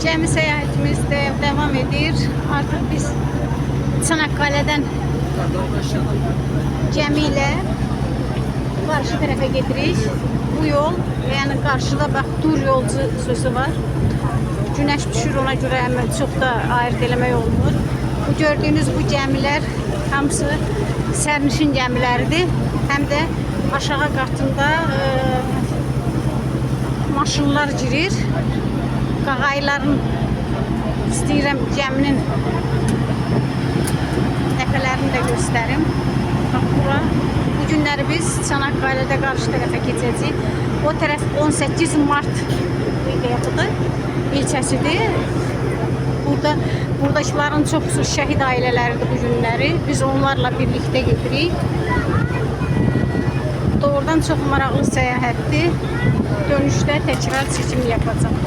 Cəmi səyahətimiz də devam edir. Artıq biz Çanakkale'dən cəmi ilə qarşı tərəfə gedirik. Bu yol, yəni qarşıda bax dur yolcu sözü var. Günəş düşür, ona görə çox da ayırt eləmək olmur. Bu gördüyünüz bu gəmilər hamısı sərnişin gəmiləridir. Həm də aşağı qatında maşınlar girir. Qağayların istəyirəm gəminin nəfələrini də göstərim. Bax bura. Bu günləri biz Çanakkale'də qarşı tərəfə keçəcəyik. O tərəf 18 Mart ilçəsidir. Buradakıların çoxusu şəhid ailələridir bu günləri. Biz onlarla birlikdə gedirik. Doğrudan çox maraqlı səyahətdir. Dönüşdə təkrar çəkim yapacağım.